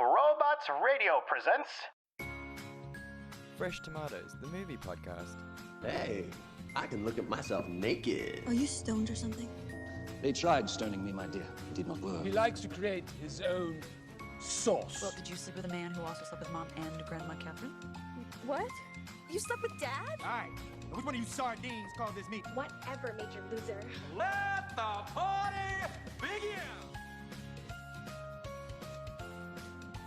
Robots Radio presents Fresh Tomatoes, the movie podcast. Hey, I can look at myself naked. Are you stoned or something? They tried stoning me, my dear. It did not work. He likes to create his own sauce. Well, did you sleep with a man who also slept with Mom and Grandma Catherine? What? You slept with Dad? All right, which one of you sardines call this meat? Whatever, Major Loser. Let the party begin!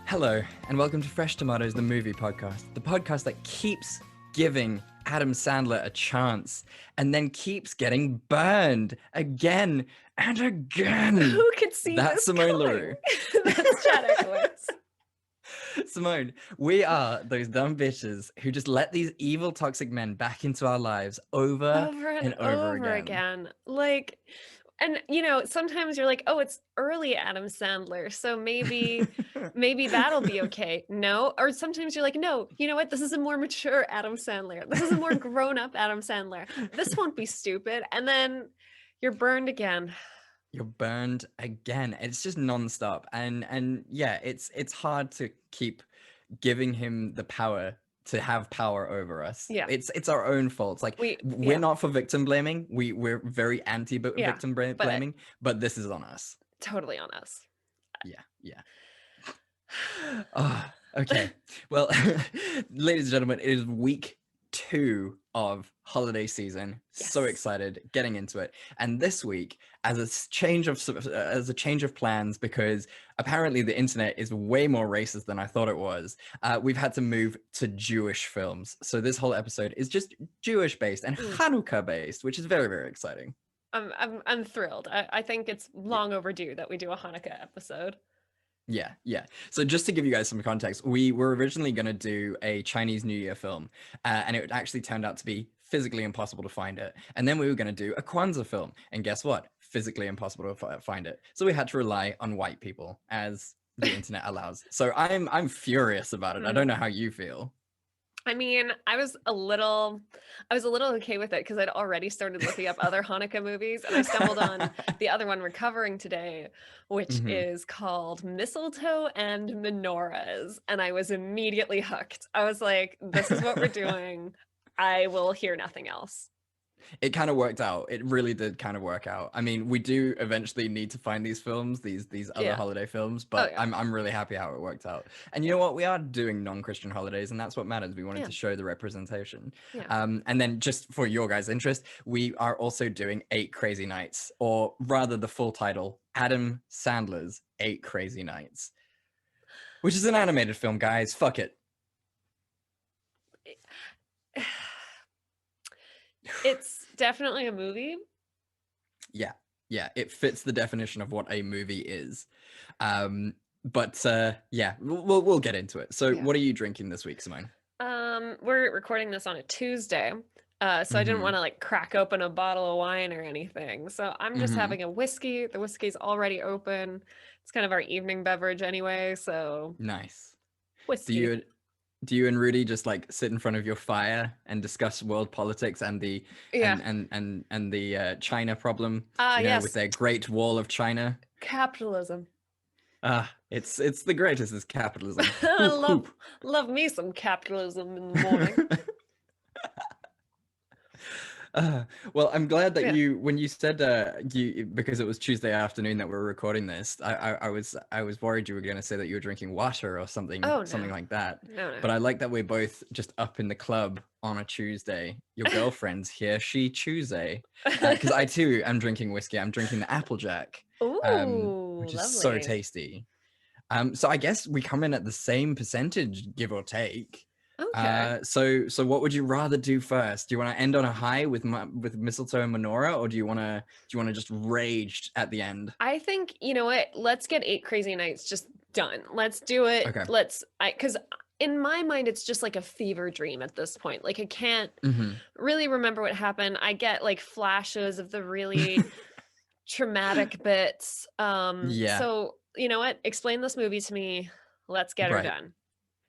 Hello, and welcome to Fresh Tomatoes, the movie podcast. The podcast that keeps giving Adam Sandler a chance and then keeps getting burned again and again. Who could see That's this Simone coming? LaRue. That's Chad and Simone, we are those dumb bitches who just let these evil, toxic men back into our lives over and over again. Like, and you know, sometimes you're like, oh, it's early Adam Sandler, so maybe that'll be okay. No, or sometimes you're like, no, you know what? This is a more mature Adam Sandler. This is a more grown-up Adam Sandler. This won't be stupid. And then you're burned again. You're burned again. It's just nonstop. And yeah, it's hard to keep giving him the power to have power over us. Yeah. It's our own fault. Like we're not for victim blaming. We're very anti victim blaming, but this is on us. Totally on us. Yeah. Oh, okay. Well, ladies and gentlemen, it is week 2 of holiday season. Yes. So excited, getting into it. And this week, as a change of plans, because apparently the internet is way more racist than I thought it was, we've had to move to Jewish films. So this whole episode is just Jewish based and Hanukkah based, which is very, very exciting. I'm thrilled. I think it's long overdue that we do a Hanukkah episode. Yeah. So just to give you guys some context, we were originally going to do a Chinese New Year film, and it actually turned out to be physically impossible to find it. And then we were going to do a Kwanzaa film, and guess what? Physically impossible to find it. So we had to rely on white people, as the internet allows. So I'm furious about it. I don't know how you feel. I mean, I was a little okay with it because I'd already started looking up other Hanukkah movies, and I stumbled on the other one we're covering today, which is called Mistletoe and Menorahs, and I was immediately hooked. I was like, this is what we're doing. I will hear nothing else. It kind of worked out. It really did kind of work out. I mean, we do eventually need to find these films, these other holiday films, but I'm really happy how it worked out. And you know what? We are doing non-Christian holidays, and that's what matters. We wanted to show the representation. Yeah. And then just for your guys' interest, we are also doing 8 Crazy Nights, or rather the full title, Adam Sandler's 8 Crazy Nights, which is an animated film, guys. Fuck it. It's definitely a movie. Yeah, it fits the definition of what a movie is. But yeah, we'll get into it. So what are you drinking this week, Simone? We're recording this on a Tuesday, so I didn't want to like crack open a bottle of wine or anything. So I'm just having a whiskey. The whiskey's already open. It's kind of our evening beverage anyway. So nice. Whiskey. Do you and Rudy just like sit in front of your fire and discuss world politics and the and the China problem? Yes, with their Great Wall of China. Capitalism. It's the greatest is capitalism. love me some capitalism in the morning. Well, I'm glad that when you said because it was Tuesday afternoon that we're recording this, I was worried you were going to say that you were drinking water or something, something like that. No. But I like that we're both just up in the club on a Tuesday. Your girlfriend's here, she Tuesday, because I too am drinking whiskey. I'm drinking the Applejack, which is so tasty. So I guess we come in at the same percentage, give or take. Okay. So what would you rather do first? Do you want to end on a high with Mistletoe and Menorah, or do you want to just rage at the end? I think, you know what? Let's get 8 Crazy Nights just done. Let's do it. Okay. Because in my mind, it's just like a fever dream at this point. Like I can't really remember what happened. I get like flashes of the really traumatic bits. So you know what? Explain this movie to me. Let's get her done.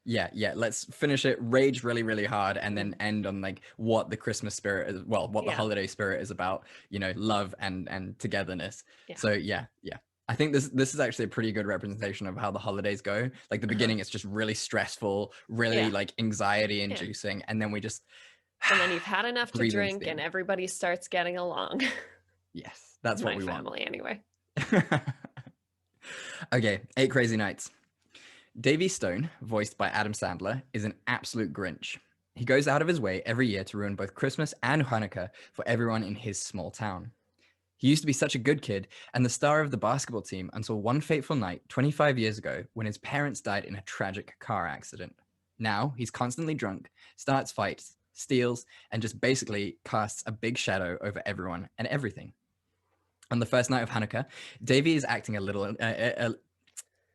Yeah. Let's finish it, rage really, really hard, and then end on like what the Christmas spirit is. Well, what the holiday spirit is about. Love and togetherness. Yeah. So yeah. I think this is actually a pretty good representation of how the holidays go. Like the beginning, it's just really stressful, really Yeah. like anxiety inducing, and then we just And then you've had enough to breathe into drink the and end. everybody starts getting along. Yes, that's what My we family anyway. want. Okay, 8 Crazy Nights. Davy Stone, voiced by Adam Sandler, is an absolute Grinch. He goes out of his way every year to ruin both Christmas and Hanukkah for everyone in his small town. He used to be such a good kid and the star of the basketball team until one fateful night 25 years ago when his parents died in a tragic car accident. Now he's constantly drunk, starts fights, steals, and just basically casts a big shadow over everyone and everything. On the first night of Hanukkah, Davy is acting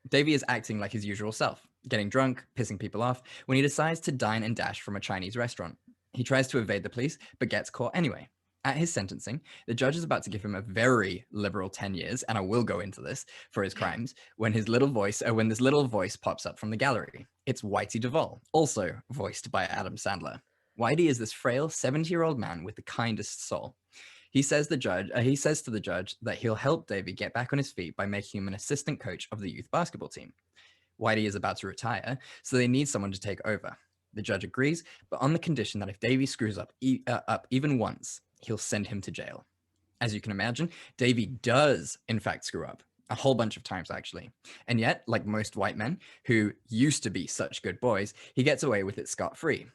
Davy is acting like his usual self, getting drunk, pissing people off, when he decides to dine and dash from a Chinese restaurant. He tries to evade the police, but gets caught anyway. At his sentencing, the judge is about to give him a very liberal 10 years, and I will go into this, for his crimes, when this little voice pops up from the gallery. It's Whitey Duvall, also voiced by Adam Sandler. Whitey is this frail 70-year-old man with the kindest soul. He says to the judge that he'll help Davy get back on his feet by making him an assistant coach of the youth basketball team. Whitey is about to retire, so they need someone to take over. The judge agrees, but on the condition that if Davy screws up even once, he'll send him to jail. As you can imagine, Davy does, in fact, screw up. A whole bunch of times, actually. And yet, like most white men who used to be such good boys, he gets away with it scot-free.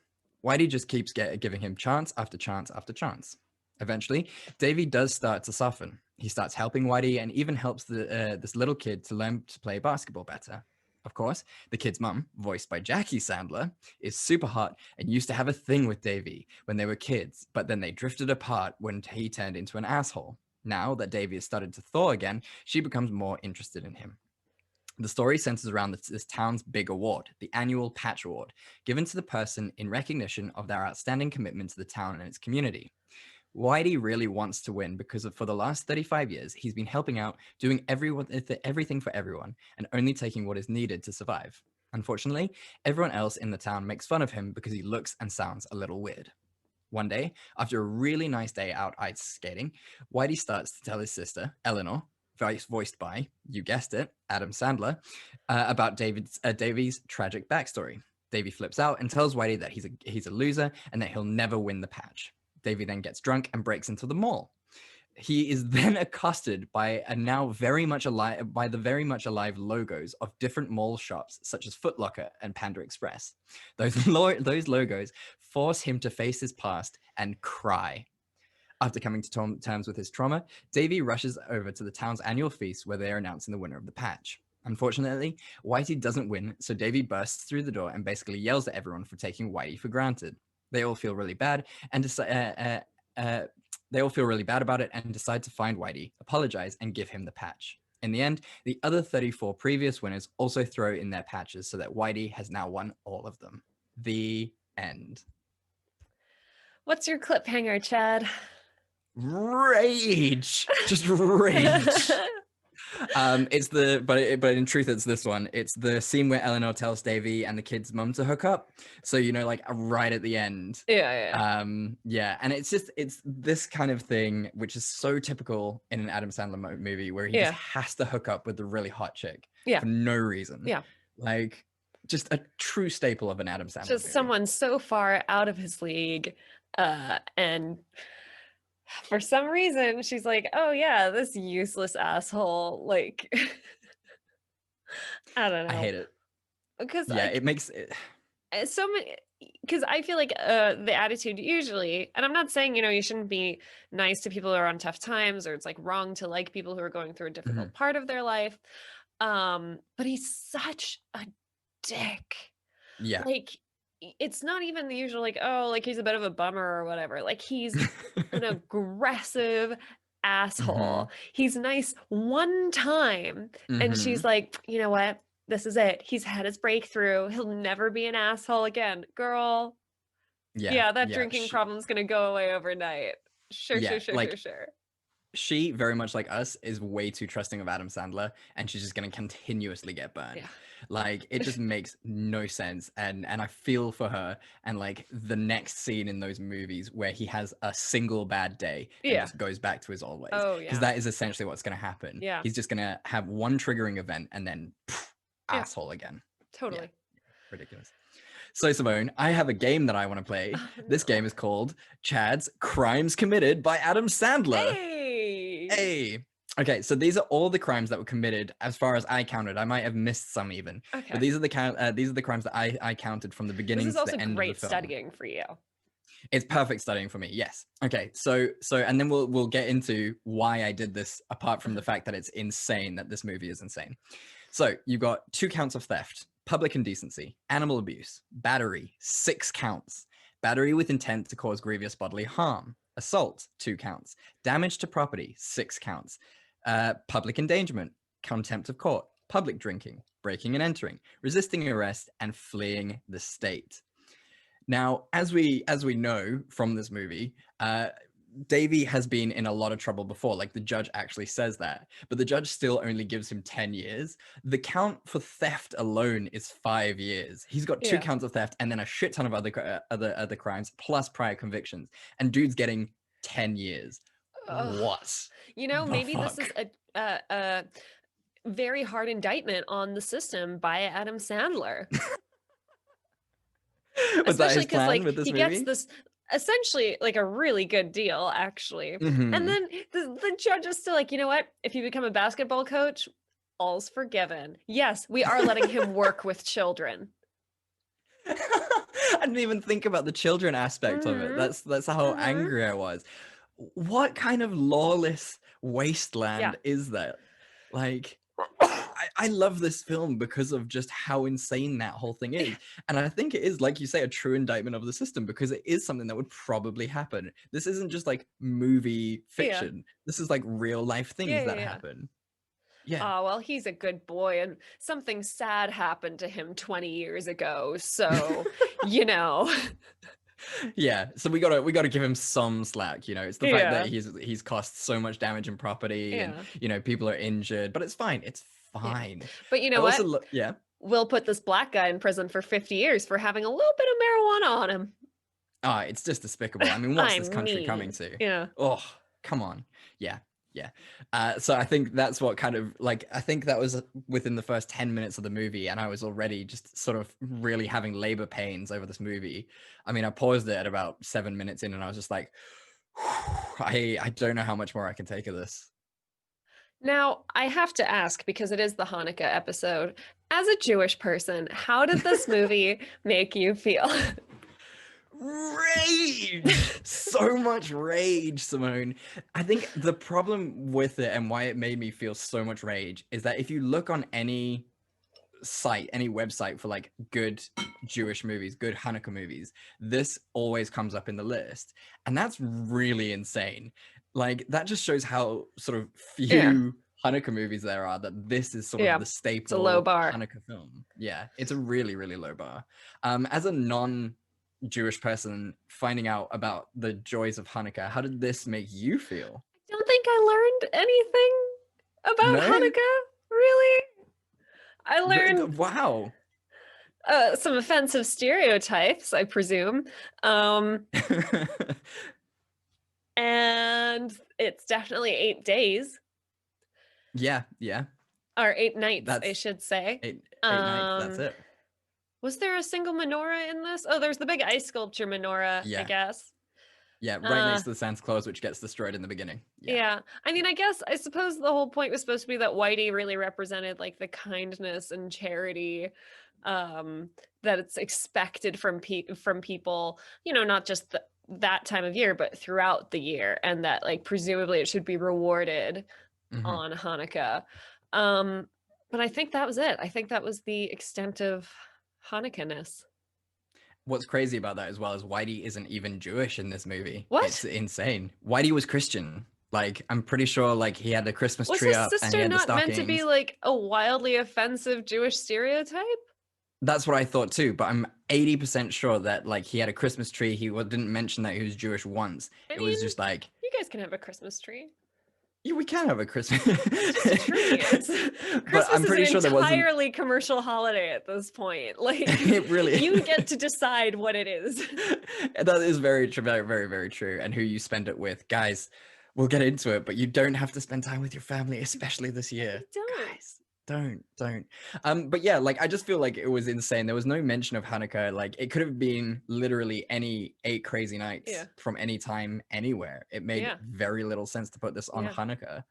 Whitey just keeps giving him chance after chance after chance. Eventually, Davy does start to soften. He starts helping Whitey and even helps this little kid to learn to play basketball better. Of course, the kid's mum, voiced by Jackie Sandler, is super hot and used to have a thing with Davy when they were kids, but then they drifted apart when he turned into an asshole. Now that Davy has started to thaw again, she becomes more interested in him. The story centers around this town's big award, the annual Patch Award, given to the person in recognition of their outstanding commitment to the town and its community. Whitey really wants to win because for the last 35 years, he's been helping out, doing everything for everyone, and only taking what is needed to survive. Unfortunately, everyone else in the town makes fun of him because he looks and sounds a little weird. One day, after a really nice day out ice skating, Whitey starts to tell his sister, Eleanor, voiced by, you guessed it, Adam Sandler, about Davy's tragic backstory. Davy flips out and tells Whitey that he's a loser and that he'll never win the patch. Davy then gets drunk and breaks into the mall. He is then accosted by the very much alive logos of different mall shops such as Foot Locker and Panda Express. Those logos force him to face his past and cry. After coming to terms with his trauma, Davy rushes over to the town's annual feast where they are announcing the winner of the patch. Unfortunately, Whitey doesn't win, so Davy bursts through the door and basically yells at everyone for taking Whitey for granted. They all feel really bad and about it and decide to find Whitey, apologize, and give him the patch. In the end, the other 34 previous winners also throw in their patches so that Whitey has now won all of them. The end. What's your cliffhanger, Chad? Rage, just rage. But in truth, it's this one. It's the scene where Eleanor tells Davy and the kid's mum to hook up. So, like right at the end. Yeah. And it's this kind of thing, which is so typical in an Adam Sandler movie where he just has to hook up with the really hot chick for no reason. Yeah. Like just a true staple of an Adam Sandler Just movie. someone so far out of his league. And for some reason, she's like, oh yeah, this useless asshole. Like, I don't know. I hate it. Because it makes it so many, because I feel like the attitude usually, and I'm not saying, you shouldn't be nice to people who are on tough times, or it's like wrong to like people who are going through a difficult part of their life. But he's such a dick. Yeah. Like, it's not even the usual, like, oh, like he's a bit of a bummer or whatever. Like, he's an aggressive asshole. He's nice one time. And she's like, you know what? This is it. He's had his breakthrough. He'll never be an asshole again. Girl. Yeah, that drinking problem's going to go away overnight. Sure. she, very much like us, is way too trusting of Adam Sandler, and she's just going to continuously get burned. Yeah. Like, it just makes no sense. And I feel for her. And like the next scene in those movies where he has a single bad day and Yeah. just goes back to his old ways. Oh, Because yeah. that is essentially what's going to happen. Yeah. He's just going to have one triggering event and then Yeah. asshole again. Totally. Ridiculous. So, Simone, I have a game that I want to play. Oh, This game is called Chad's Crimes Committed by Adam Sandler. Hey. Hey. Okay, so these are all the crimes that were committed as far as I counted. I might have missed some even. Okay. But these are the crimes that I counted from the beginning This is to also the end great of the film. studying for you. It's perfect studying for me. Yes. Okay. So and then we'll get into why I did this, apart from the fact that it's insane that this movie is insane. So you've got 2 counts of theft, public indecency, animal abuse, battery, 6 counts, battery with intent to cause grievous bodily harm, assault, 2 counts, damage to property, 6 counts, public endangerment, contempt of court, public drinking, breaking and entering, resisting arrest, and fleeing the state. Now, as we know from this movie, Davey has been in a lot of trouble before. Like, the judge actually says that, but the judge still only gives him 10 years. The count for theft alone is 5 years. He's got 2 counts of theft and then a shit ton of other crimes plus prior convictions, and dude's getting 10 years. What? You know, maybe fuck? this is a very hard indictment on the system by Adam Sandler. Was that his Especially because, plan like, with this he movie? gets this essentially like a really good deal, actually. Mhm. And then the judge is still like, you know what? If you become a basketball coach, all's forgiven. Yes, we are letting him work with children. I didn't even think about the children aspect of it. That's how angry I was. What kind of lawless wasteland is that? Like, I love this film because of just how insane that whole thing is. And I think it is, like you say, a true indictment of the system, because it is something that would probably happen. This isn't just like movie fiction. This is like real life things that happen. Yeah. Oh, well, he's a good boy, and something sad happened to him 20 years ago. So, you know. Yeah, so we gotta give him some slack, you know. It's the fact that he's caused so much damage in property, and you know, people are injured, but it's fine. It's fine. But you know what? Yeah. We'll put this black guy in prison for 50 years for having a little bit of marijuana on him. Ah, it's just despicable. I mean, what's this country coming to? Yeah. Oh, come on. Yeah. So I think that's what kind of, like, I think that was within the first 10 minutes of the movie, and I was already just sort of really having labor pains over this movie. I mean, I paused it at about 7 minutes in, and I was just like, I don't know how much more I can take of this. Now, I have to ask, because it is the Hanukkah episode, as a Jewish person, how did this movie make you feel? Rage! So much rage, Simone. I think the problem with it and why it made me feel so much rage is that if you look on any site, any website for like good Jewish movies, good Hanukkah movies, this always comes up in the list. And that's really insane. Like, that just shows how sort of few Hanukkah movies there are, that this is sort of the staple it's a low bar. Hanukkah film. Yeah, it's a really, really low bar. As a non-Jewish person finding out about the joys of Hanukkah, how did this make you feel? I don't think I learned anything about Hanukkah, really. I learned wow. Some offensive stereotypes, I presume. And it's definitely 8 days. Yeah. Or 8 nights, I should say. 8 nights, that's it. Was there a single menorah in this? Oh, there's the big ice sculpture menorah, I guess. Yeah, right next to the Santa Claus, which gets destroyed in the beginning. Yeah. I mean, I suppose the whole point was supposed to be that Whitey really represented like the kindness and charity that it's expected from people, you know, not just that time of year, but throughout the year, and that like presumably it should be rewarded on Hanukkah. But I think that was it. I think that was the extent of Hanukkah-ness. What's crazy about that as well is Whitey isn't even Jewish in this movie. What? It's insane. Whitey was Christian. Like, I'm pretty sure like he had a Christmas Was tree his up and he sister had the not stockings. meant to be like a wildly offensive Jewish stereotype? That's what I thought too, but I'm 80% sure that like he had a Christmas tree. He didn't mention that he was Jewish once. It was just like, you guys can have a Christmas tree. Yeah, we can have a Christmas. It's just a tree. But Christmas I'm pretty is sure an there wasn't. entirely commercial holiday at this point. Like, It really you is. get to decide what it is. That is very true, very, very, very true. And who you spend it with, guys. We'll get into it, but you don't have to spend time with your family, especially this year. don't. Guys, don't. But yeah, like I just feel like it was insane. There was no mention of Hanukkah. Like it could have been literally any 8 crazy nights Yeah. from any time, anywhere. It made Yeah. very little sense to put this on Yeah. Hanukkah,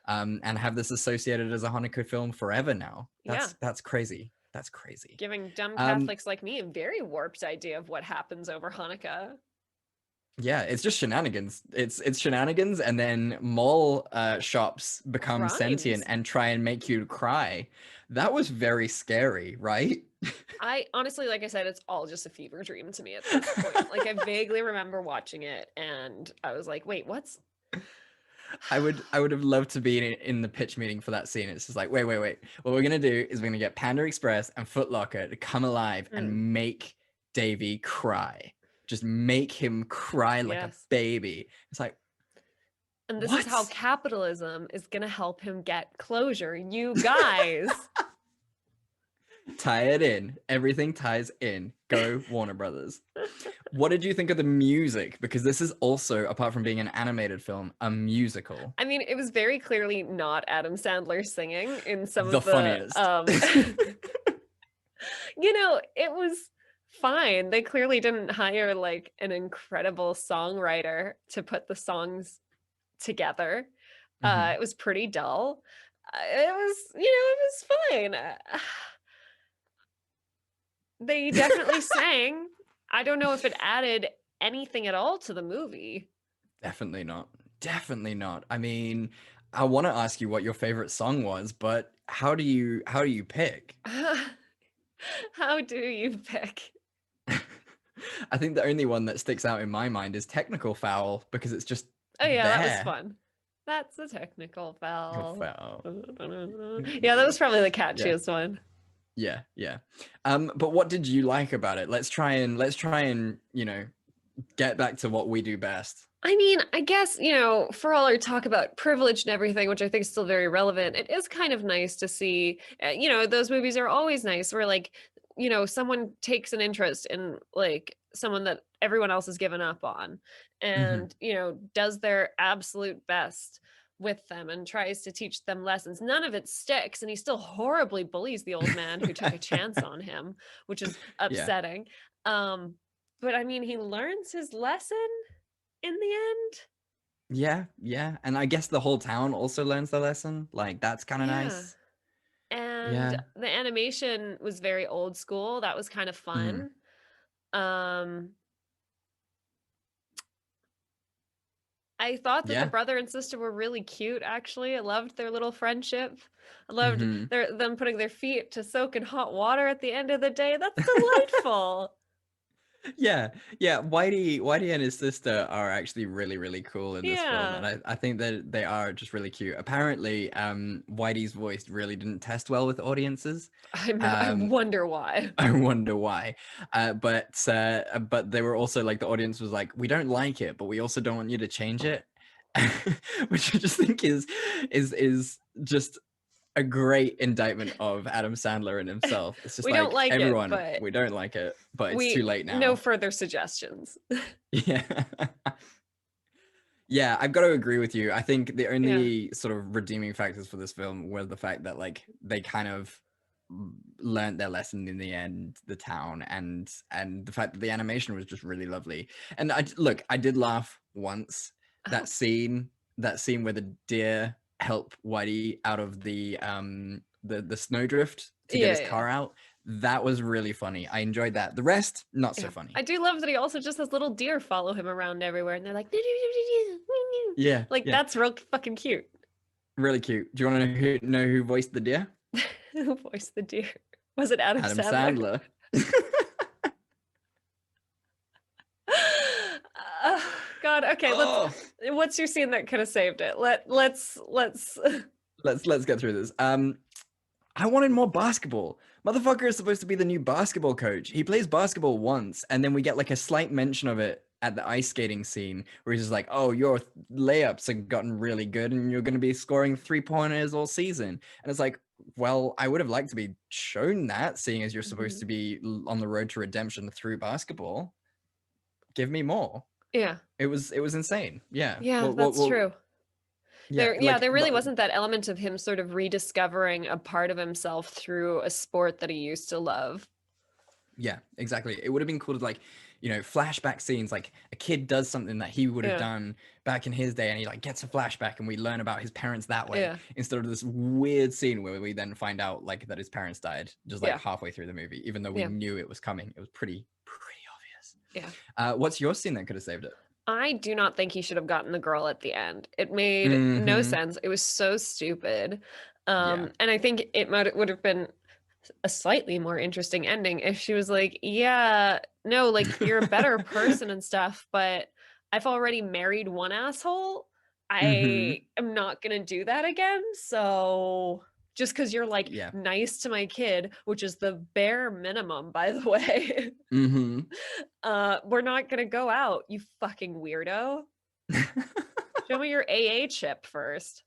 and have this associated as a Hanukkah film forever now. That's crazy. That's crazy. Giving dumb Um, Catholics like me a very warped idea of what happens over Hanukkah. Yeah, it's just shenanigans. It's shenanigans, and then mall shops become sentient Crimes. and try and make you cry. That was very scary, right? I honestly, like I said, it's all just a fever dream to me at this point. Like I vaguely remember watching it and I was like, wait, what's I would have loved to be in the pitch meeting for that scene. It's just like, wait. What we're gonna do is we're gonna get Panda Express and Foot Locker to come alive and make Davy cry. Just make him cry like a Yes. baby. It's like, And this is how What? capitalism is going to help him get closure. You guys. tie it in. Everything ties in. Go Warner Brothers. What did you think of the music? Because this is also, apart from being an animated film, a musical. I mean, it was very clearly not Adam Sandler singing in some The of the funniest. You know, it was fine. They clearly didn't hire like an incredible songwriter to put the songs together. Mhm. It was pretty dull. It was, you know, it was fine. They definitely sang. I don't know if it added anything at all to the movie. Definitely not. Definitely not. I mean, I want to ask you what your favorite song was, but how do you pick? How do you pick? I think the only one that sticks out in my mind is Technical Foul, because it's just Oh yeah, that was there. fun. That's a technical foul. Foul. Yeah, that was probably the catchiest one. Yeah. But what did you like about it? Let's try and, you know, get back to what we do best. I mean, I guess, you know, for all our talk about privilege and everything, which I think is still very relevant, it is kind of nice to see, you know, those movies are always nice where like, you know, someone takes an interest in like someone that everyone else has given up on and, you know, does their absolute best with them and tries to teach them lessons. None of it sticks. And he still horribly bullies the old man who took a chance on him, which is upsetting. But I mean, he learns his lesson in the end. Yeah. And I guess the whole town also learns the lesson. Like, that's kind of nice. And the animation was very old school. That was kind of fun. I thought that the brother and sister were really cute, actually. I loved their little friendship. I loved them putting their feet to soak in hot water at the end of the day. That's delightful. Yeah. Whitey and his sister are actually really, really cool in this film, and I think that they are just really cute. Apparently, Whitey's voice really didn't test well with audiences. I wonder why. I wonder why. But they were also like, the audience was like, we don't like it, but we also don't want you to change it, which I just think is just a great indictment of Adam Sandler and himself. It's just We like, don't like everyone, it, but we don't like it, but it's too late now. No further suggestions. Yeah. Yeah, I've got to agree with you. I think the only sort of redeeming factors for this film were the fact that like they kind of learned their lesson in the end, the town, and the fact that the animation was just really lovely. And I did laugh once. That scene where the deer help Whitey out of the snowdrift to get his car out. That was really funny. I enjoyed that. The rest, not so funny. I do love that he also just has little deer follow him around everywhere, and they're like, that's real fucking cute. Really cute. Do you want to know who voiced the deer? Who voiced the deer? Was it Adam Sandler? God. Okay. What's your scene that could have saved it? Let's get through this. I wanted more basketball. Motherfucker is supposed to be the new basketball coach. He plays basketball once, and then we get like a slight mention of it at the ice skating scene where he's just like, oh, your layups have gotten really good and you're going to be scoring 3-pointers all season. And it's like, well, I would have liked to be shown that, seeing as you're supposed to be on the road to redemption through basketball. Give me more. Yeah. It was insane. Yeah. Yeah, that's true. Yeah, there really wasn't that element of him sort of rediscovering a part of himself through a sport that he used to love. Yeah, exactly. It would have been cool to, like, you know, flashback scenes, like a kid does something that he would have done back in his day and he like gets a flashback and we learn about his parents that way, instead of this weird scene where we then find out like that his parents died just like halfway through the movie, even though we knew it was coming. It was pretty obvious. Yeah. What's your scene that could have saved it? I do not think he should have gotten the girl at the end. It made no sense. It was so stupid. And I think it would have been a slightly more interesting ending if she was like, yeah, no, like you're a better person and stuff, but I've already married one asshole. I am not gonna do that again. So just because you're like nice to my kid, which is the bare minimum, by the way, we're not gonna go out, you fucking weirdo. Show me your AA chip first.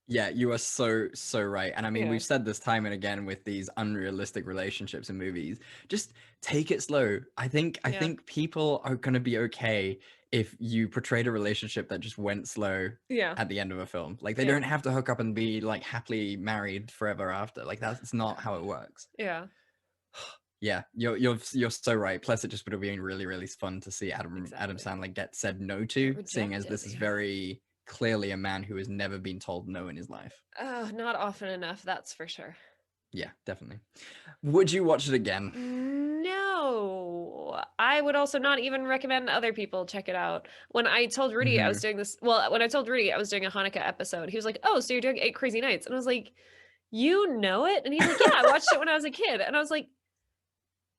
Yeah, you are so right. And I mean, we've said this time and again with these unrealistic relationships in movies. Just take it slow. I think people are going to be okay if you portrayed a relationship that just went slow at the end of a film. Like they don't have to hook up and be like happily married forever after. Like that's not how it works. Yeah. Yeah, you're so right. Plus, it just would have been really, really fun to see Adam Sandler get said no to, seeing as this is very clearly a man who has never been told no in his life. Oh, not often enough, that's for sure. Yeah, definitely. Would you watch it again? No. I would also not even recommend other people check it out. When I told Rudy I was doing this, when I told Rudy I was doing a Hanukkah episode, he was like, oh, so you're doing 8 Crazy Nights? And I was like, you know it? And he's like, yeah, I watched it when I was a kid. And I was like,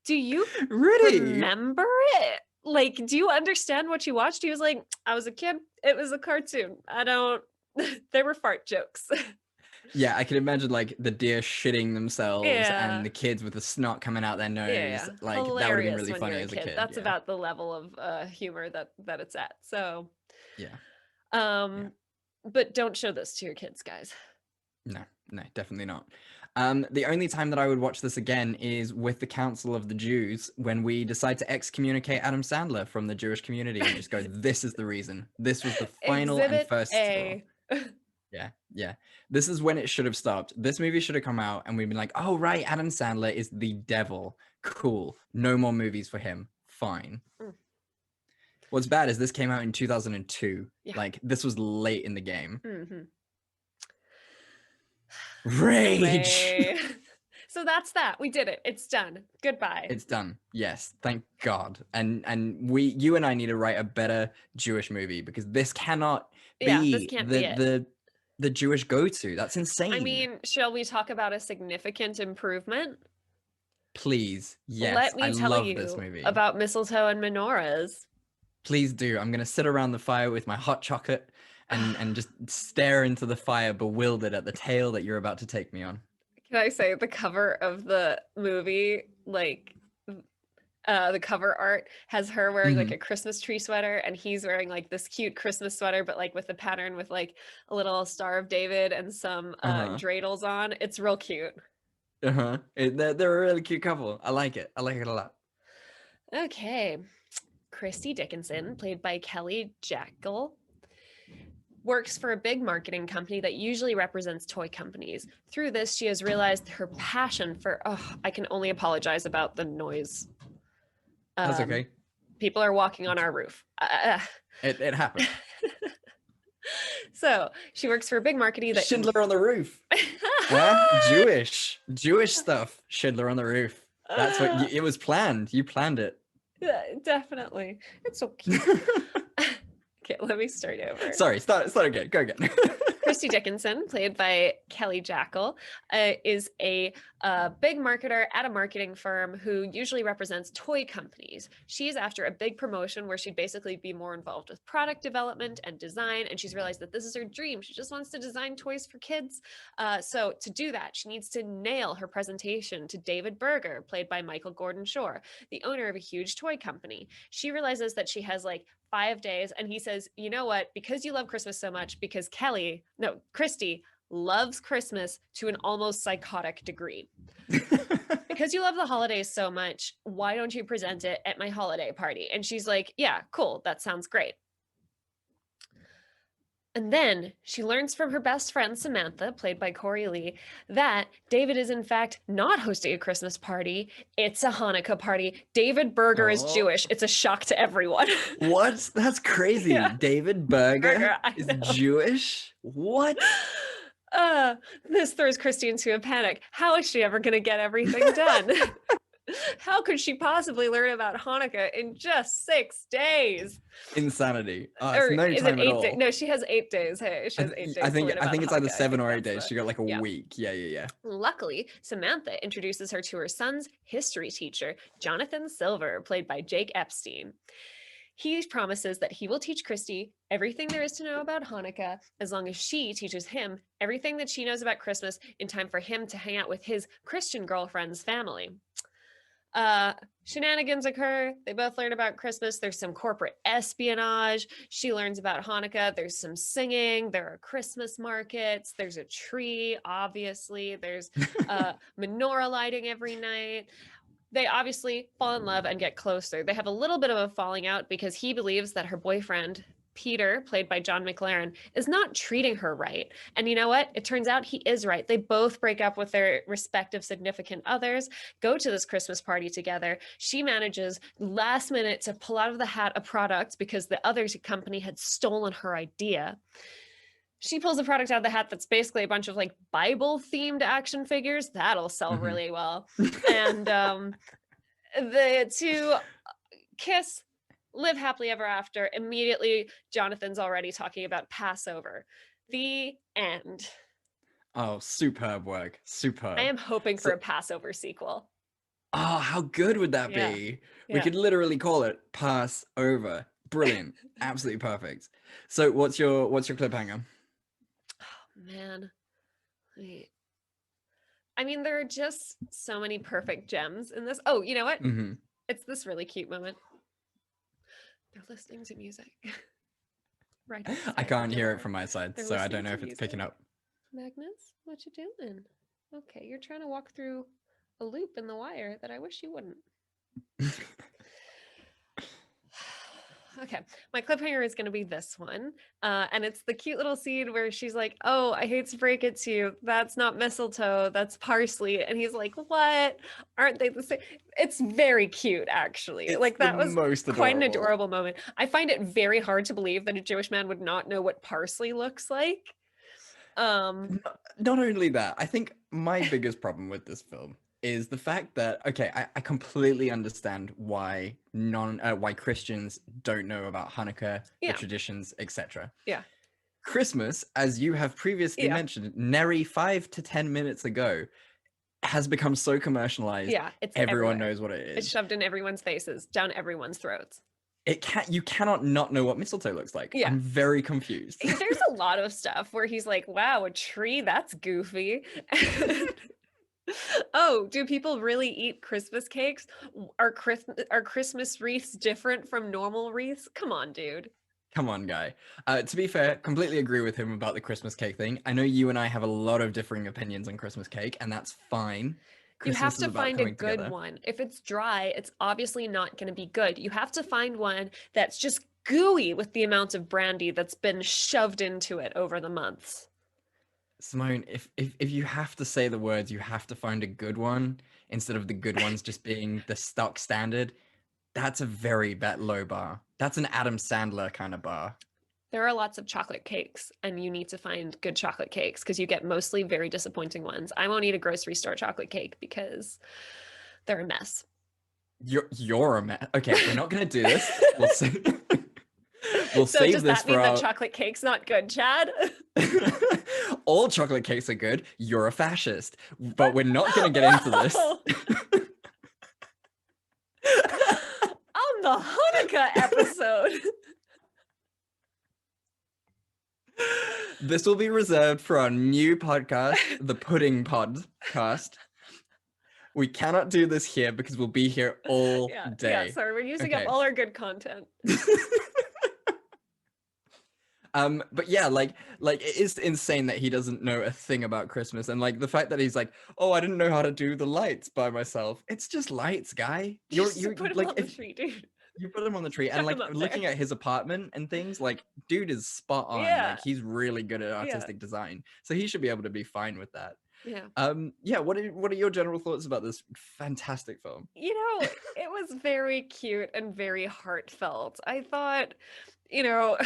do you remember it? Like, do you understand what you watched? He was like, I was a kid. It was a cartoon. There were fart jokes. Yeah, I can imagine like the deer shitting themselves and the kids with the snot coming out their nose. Like hilarious. That would have been really funny as a kid. That's about the level of humor that it's at. So but don't show this to your kids, guys. No, definitely not. The only time that I would watch this again is with the Council of the Jews, when we decide to excommunicate Adam Sandler from the Jewish community and just go, this is the reason. This was the final and first straw. Yeah. This is when it should have stopped. This movie should have come out and we've been like, oh, right, Adam Sandler is the devil. Cool. No more movies for him. Fine. What's bad is this came out in 2002. Like, this was late in the game. Rage. So that's that. We did it. It's done. Goodbye. It's done. Yes, thank God. And you and I need to write a better Jewish movie, because this cannot be this can't be the Jewish go-to. That's insane. I mean, shall we talk about a significant improvement? Please. Yes. Let me tell you this movie about Mistletoe and Menorahs. Please do. I'm gonna sit around the fire with my hot chocolate and just stare into the fire, bewildered at the tale that you're about to take me on. Can I say the cover of the movie, like the cover art has her wearing like a Christmas tree sweater and he's wearing like this cute Christmas sweater, but like with the pattern with like a little Star of David and some dreidels on. It's real cute. They're a really cute couple. I like it. I like it a lot. Okay. Christy Dickinson, played by Kelly Jackal, works for a big marketing company that usually represents toy companies. Through this, she has realized her passion for, I can only apologize about the noise. That's okay. People are walking on our roof. It happened. So she works for a big marketing that... Schindler on the Roof. Jewish stuff. Schindler on the Roof. That's what, it was planned. You planned it. Yeah, definitely. It's so cute. Okay, let me start over. Sorry, start again. Go again. Christy Dickinson, played by Kelly Jackal, is a big marketer at a marketing firm who usually represents toy companies. She's after a big promotion where she'd basically be more involved with product development and design, and she's realized that this is her dream. She just wants to design toys for kids. So to do that, she needs to nail her presentation to David Berger, played by Michael Gordon Shore, the owner of a huge toy company. She realizes that she has like 5 days, and he says, you know what, because you love Christmas so much, because Christy loves Christmas to an almost psychotic degree. Because you love the holidays so much, why don't you present it at my holiday party? And she's like, yeah, cool, that sounds great. And then she learns from her best friend, Samantha, played by Corey Lee, that David is in fact not hosting a Christmas party. It's a Hanukkah party. David Berger is Jewish. It's a shock to everyone. What? That's crazy. Yeah. David Berger I is know. Jewish? What? This throws Christy into a panic. How is she ever going to get everything done? How could she possibly learn about Hanukkah in just 6 days? Insanity. Or It's no is time it at 8 all. days? No, she has 8 days. Hey, she has 8 days. I think to learn about it's either Hanukkah. 7 or I 8 think days. She got like a yeah. week. Yeah. Luckily, Samantha introduces her to her son's history teacher, Jonathan Silver, played by Jake Epstein. He promises that he will teach Christy everything there is to know about Hanukkah as long as she teaches him everything that she knows about Christmas in time for him to hang out with his Christian girlfriend's family. Shenanigans occur. They both learn about Christmas. There's some corporate espionage. She learns about Hanukkah. There's some singing. There are Christmas markets. There's a tree, obviously. There's menorah lighting every night. They obviously fall in love and get closer. They have a little bit of a falling out because he believes that her boyfriend, Peter, played by John McLaren, is not treating her right. And you know what? It turns out he is right. They both break up with their respective significant others, go to this Christmas party together. She manages last minute to pull out of the hat a product because the other company had stolen her idea. She pulls a product out of the hat that's basically a bunch of like Bible themed action figures. That'll sell really well. And the two kiss, live happily ever after. Immediately, Jonathan's already talking about Passover. The end. Oh, superb work. Superb. I am hoping for a Passover sequel. Oh, how good would that Yeah. be? Yeah. We could literally call it Passover. Brilliant. Absolutely perfect. So what's your cliffhanger? Man. Wait. I mean, there are just so many perfect gems in this. Oh, you know what? Mm-hmm. It's this really cute moment. They're listening to music. Right. I outside can't the hear door. it from my side, They're so I listening don't know to if it's music. picking up. Magnus, what you doing? Okay, you're trying to walk through a loop in the wire that I wish you wouldn't. Okay, my cliffhanger is going to be this one. And it's the cute little scene where she's like, oh, I hate to break it to you. That's not mistletoe. That's parsley. And he's like, what? Aren't they the same? It's very cute, actually. It's like, that the was most quite an adorable. adorable moment. I find it very hard to believe that a Jewish man would not know what parsley looks like. Not only that, I think my biggest problem with this film is the fact that, okay, I completely understand why why Christians don't know about Hanukkah, Yeah. the traditions, etc. Yeah. Christmas, as you have previously Yeah. mentioned, nary 5 to 10 minutes ago, has become so commercialized. Yeah, it's everyone everywhere. knows what it It's is. shoved in everyone's faces, down everyone's throats. You cannot not know what mistletoe looks like. Yeah. I'm very confused. There's a lot of stuff where he's like, wow, a tree, that's goofy. Oh, do people really eat Christmas cakes? Are Christmas wreaths different from normal wreaths? Come on, dude. Come on, guy. To be fair, completely agree with him about the Christmas cake thing. I know you and I have a lot of differing opinions on Christmas cake, and that's fine. You have Christmas is to about find a coming good together. one. If it's dry, it's obviously not going to be good. You have to find one that's just gooey with the amount of brandy that's been shoved into it over the months. Simone, if you have to say the words, you have to find a good one instead of the good ones just being the stock standard. That's a very low bar. That's an Adam Sandler kind of bar. There are lots of chocolate cakes, and you need to find good chocolate cakes because you get mostly very disappointing ones. I won't eat a grocery store chocolate cake because they're a mess. You're a mess. Okay, we're not gonna do this. We'll So save does this that mean for that our. chocolate cake's not good, Chad? All chocolate cakes are good. You're a fascist. But we're not going to get into this. On the Hanukkah episode. This will be reserved for our new podcast, the Pudding Podcast. We cannot do this here because we'll be here all day. Yeah, sorry, we're using up all our good content. But yeah, like it is insane that he doesn't know a thing about Christmas, and like the fact that he's like, oh, I didn't know how to do the lights by myself. It's just lights, guy. You put him like on the tree, dude. you put him on the tree, and like looking at his apartment and things, like dude is spot on. Like he's really good at artistic design, so he should be able to be fine with that. Yeah. What are your general thoughts about this fantastic film? You know, it was very cute and very heartfelt. I thought, you know,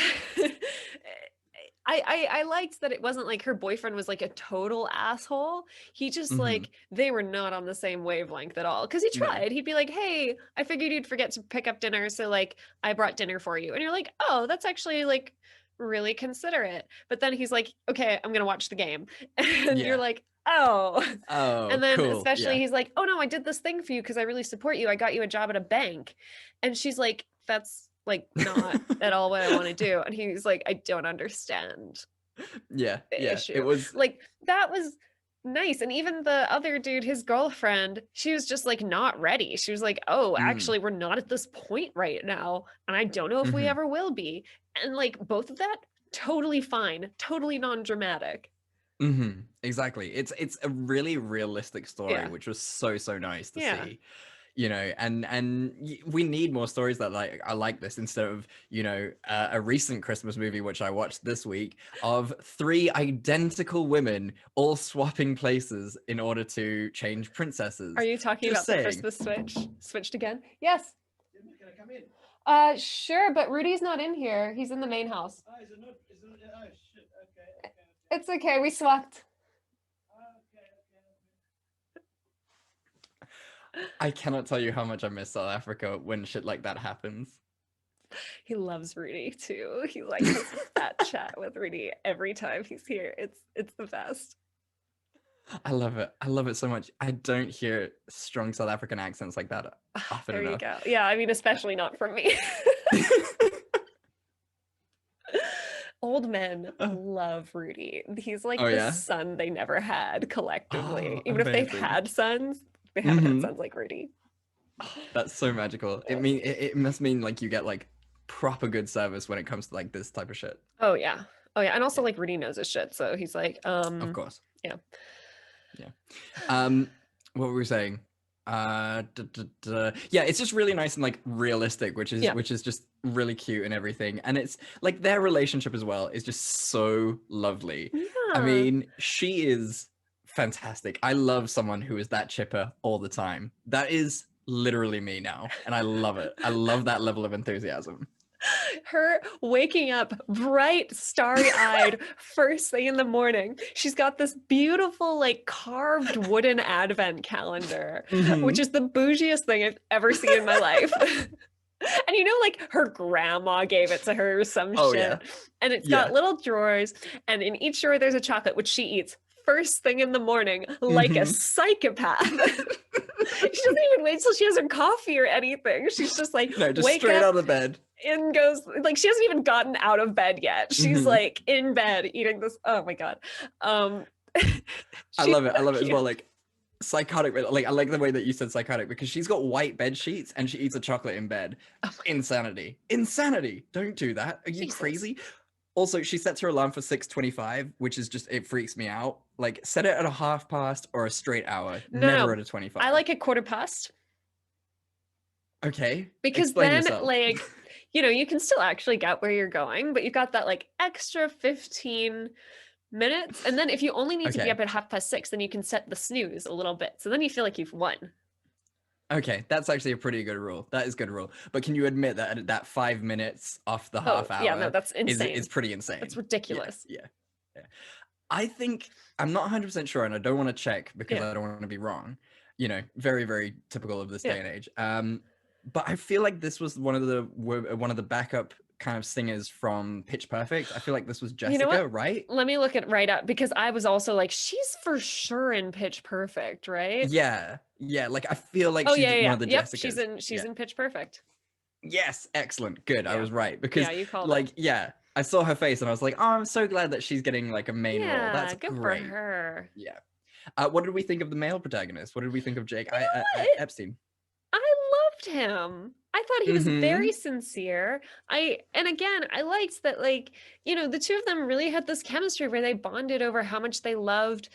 I liked that it wasn't like her boyfriend was like a total asshole. He just like, they were not on the same wavelength at all. Cause he tried. He'd be like, hey, I figured you'd forget to pick up dinner. So like, I brought dinner for you. And you're like, oh, that's actually like really considerate. But then he's like, okay, I'm going to watch the game. And you're like, oh, and then cool. especially he's like, oh no, I did this thing for you because I really support you. I got you a job at a bank. And she's like, that's like not at all what I want to do. And he's like, I don't understand. The issue. It was like, that was nice. And even the other dude, his girlfriend, she was just like not ready. She was like, oh, actually, we're not at this point right now. And I don't know if we ever will be. And like both of that, totally fine, totally non-dramatic. Exactly. It's a really realistic story, which was so nice to see. You know, and we need more stories that are like this, instead of, you know, a recent Christmas movie which I watched this week of 3 identical women all swapping places in order to change princesses. Are you talking Just about saying. the Christmas switched again? Yes. Can I come in? Sure, but Rudy's not in here. He's in the main house. Oh, is it not? Oh, shit. Okay. It's okay. We swapped. I cannot tell you how much I miss South Africa when shit like that happens. He loves Rudy too. He likes that chat with Rudy every time he's here. It's the best. I love it. I love it so much. I don't hear strong South African accents like that often There enough. you go. Yeah, I mean, especially not from me. Old men love Rudy. He's like the son they never had collectively. Even if they've had sons, they haven't had sons like Rudy. That's so magical. It must mean like you get like proper good service when it comes to like this type of shit. Oh yeah. And also like Rudy knows his shit, so he's like, of course. Yeah. What were we saying? Yeah, it's just really nice and like realistic, which is just really cute and everything. And it's like their relationship as well is just so lovely. I mean, she is fantastic. I love someone who is that chipper all the time. That is literally me now, and I love it. I love that level of enthusiasm. Her waking up bright, starry-eyed first thing in the morning. She's got this beautiful, like, carved wooden advent calendar, which is the bougiest thing I've ever seen in my life. And you know, like, her grandma gave it to her or some shit. Yeah. And it's got little drawers, and in each drawer there's a chocolate, which she eats first thing in the morning, like a psychopath. She doesn't even wait till she has her coffee or anything. She's just like, just wake straight up, out of bed. In goes, like, she hasn't even gotten out of bed yet. She's like in bed eating this. Oh my God. I love it. I love it as well. Like, psychotic, like, I like the way that you said psychotic, because she's got white bed sheets and she eats a chocolate in bed. Insanity. Don't do that. Are you crazy? Also, she sets her alarm for 6:25, which is just, it freaks me out. Like, set it at a 1/2 or a straight hour, never at a 25. I like a 1/4. Okay. Because explain then yourself. Like, you know, you can still actually get where you're going, but you've got that like extra 15 minutes. And then if you only need to be up at 6:30, then you can set the snooze a little bit. So then you feel like you've won. Okay, that's actually a pretty good rule. That is a good rule. But can you admit that that 5 minutes off the half hour? Yeah, no, that's insane. Is pretty insane. It's ridiculous. Yeah. I think, I'm not 100% sure, and I don't want to check because I don't want to be wrong. You know, very, very typical of this day and age. But I feel like this was one of the backup kind of singers from Pitch Perfect. I feel like this was You know Jessica, what? right? Let me look it right up because I was also like, she's for sure in Pitch Perfect, right? Yeah, yeah. Like I feel like Oh she's yeah, yeah, one yeah. of the Yep, Jessicas. she's in Pitch Perfect. Yes, excellent, good. I Yeah. was right because, Yeah, you called like, it. yeah, I saw her face and I was like, oh, I'm so glad that she's getting like a main role. That's Yeah, good for great. her. Yeah. What did we think of the male protagonist? What did we think of Jake You know what? Epstein? I loved him. I thought he was very sincere. And again, I liked that, like, you know, the two of them really had this chemistry where they bonded over how much they loved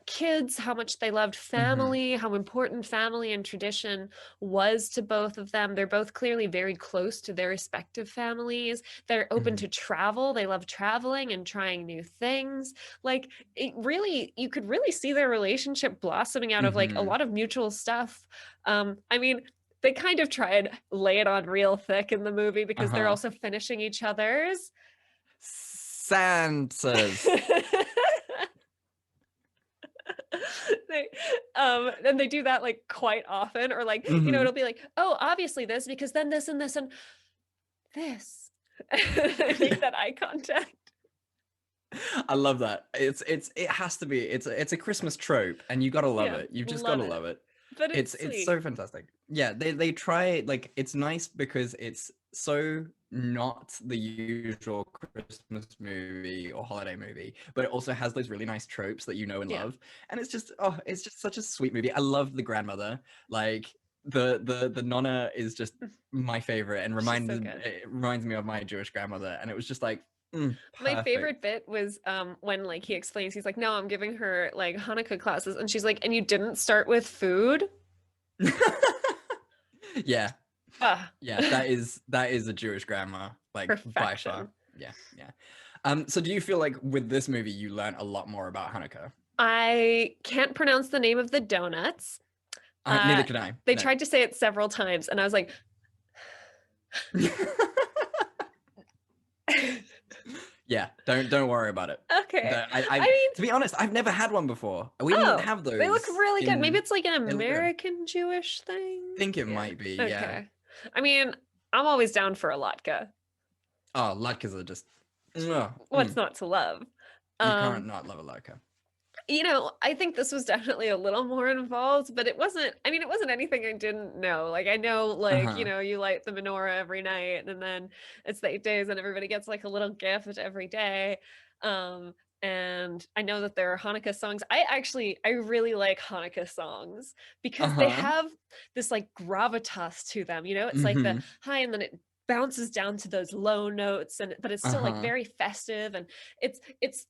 kids, how much they loved family, how important family and tradition was to both of them. They're both clearly very close to their respective families. They're open to travel. They love traveling and trying new things. Like, it really, you could really see their relationship blossoming out of like a lot of mutual stuff. I mean, they kind of try and lay it on real thick in the movie because they're also finishing each other's Santas. And they do that like quite often, or like, you know, it'll be like, oh, obviously this, because then this and this and this. They make that eye contact. I love that. It has to be. It's a Christmas trope, and you gotta love Yeah, it. You've just love gotta it. love it. But It's sweet. so fantastic. Yeah, they try, like, it's nice because it's so not the usual Christmas movie or holiday movie, but it also has those really nice tropes that you know and love. And it's just such a sweet movie. I love the grandmother. Like the nonna is just my favorite and it reminds me of my Jewish grandmother. And it was just like, my perfect. favorite bit was when like he explains, he's like, no, I'm giving her like Hanukkah classes, and she's like, and you didn't start with food? Yeah. Yeah, that is a Jewish grandma, like, by far. Yeah. So do you feel like with this movie you learned a lot more about Hanukkah? I can't pronounce the name of the donuts. Neither can I. They tried to say it several times, and I was like, yeah, don't worry about it. okay. I mean, to be honest, I've never had one before. We didn't have those. They look really good. Maybe it's like an American Jewish thing. I think it might be. Okay. Yeah. I mean, I'm always down for a latke. Oh, latkes are just. What's not to love? You can't not love a latke. You know, I think this was definitely a little more involved, but it wasn't anything I didn't know. Like, I know, like, you know, you light the menorah every night, and then it's the 8 days and everybody gets like a little gift every day. And I know that there are Hanukkah songs. I really like Hanukkah songs because they have this like gravitas to them. You know, it's like the high, and then it bounces down to those low notes, but it's still like very festive, and it's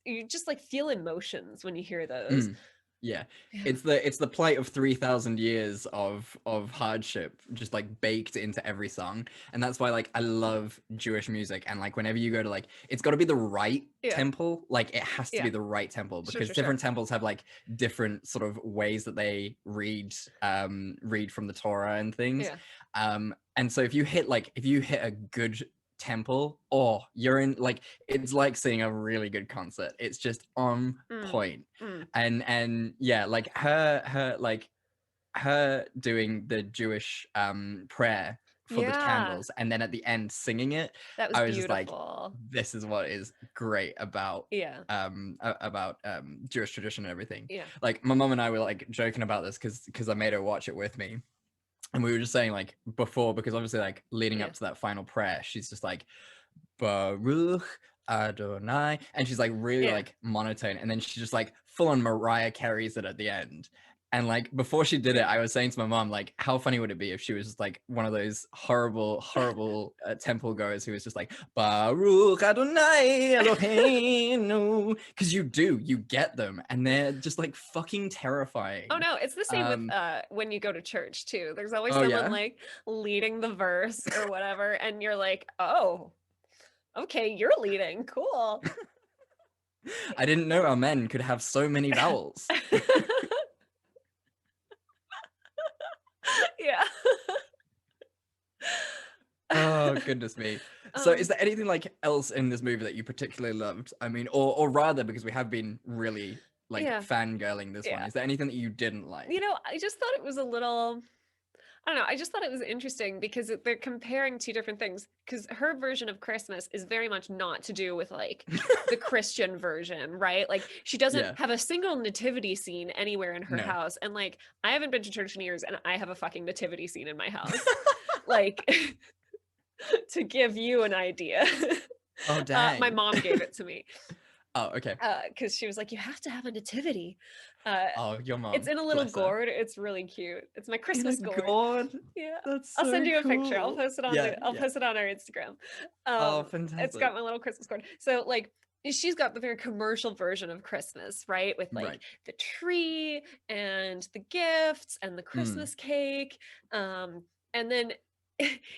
you just like feel emotions when you hear those. Yeah. It's the plight of 3,000 years of hardship just like baked into every song, and that's why, like, I love Jewish music. And like, whenever you go to, like, it's got to be the right temple, like it has to be the right temple, because different temples have like different sort of ways that they read from the Torah and things. And so if you hit a good temple, you're in, like, it's like seeing a really good concert. It's just on point. And yeah, like her doing the Jewish prayer for the candles, and then at the end singing it, that was I was beautiful. just like, this is what is great about Jewish tradition and everything. Like, my mom and I were like joking about this because I made her watch it with me. And we were just saying, like, before, because obviously, like, leading up to that final prayer, she's just like, Baruch Adonai, and she's like really like monotone, and then she just like full on Mariah carries it at the end. And like, before she did it, I was saying to my mom, like, how funny would it be if she was just like one of those horrible temple goers who was just like, Baruch Adonai Eloheinu, because you get them, and they're just like fucking terrifying. Oh no, it's the same with when you go to church too. There's always someone like leading the verse or whatever, and you're like, oh, okay, you're leading, cool. I didn't know amen could have so many vowels. Yeah. Oh, goodness me. So is there anything like else in this movie that you particularly loved? I mean, or rather, because we have been really like fangirling this one, is there anything that you didn't like? You know, I just thought it was a little, I don't know. I just thought it was interesting because they're comparing two different things. Because her version of Christmas is very much not to do with like the Christian version, right? Like she doesn't Yeah. have a single nativity scene anywhere in her No. house. And like I haven't been to church in years and I have a fucking nativity scene in my house. Like to give you an idea. Oh, dang. My mom gave it to me. Oh, okay. Because she was like, you have to have a nativity. Oh, your mom. It's in a little bless her. gourd. It's really cute. It's my Christmas gourd. God. Yeah. That's I'll send so you a picture. I'll cool. post it on I'll post it on our Instagram. Oh, It's fantastic. got my little Christmas gourd. So like she's got the very commercial version of Christmas, right? With like Right. the tree and the gifts and the Christmas cake. And then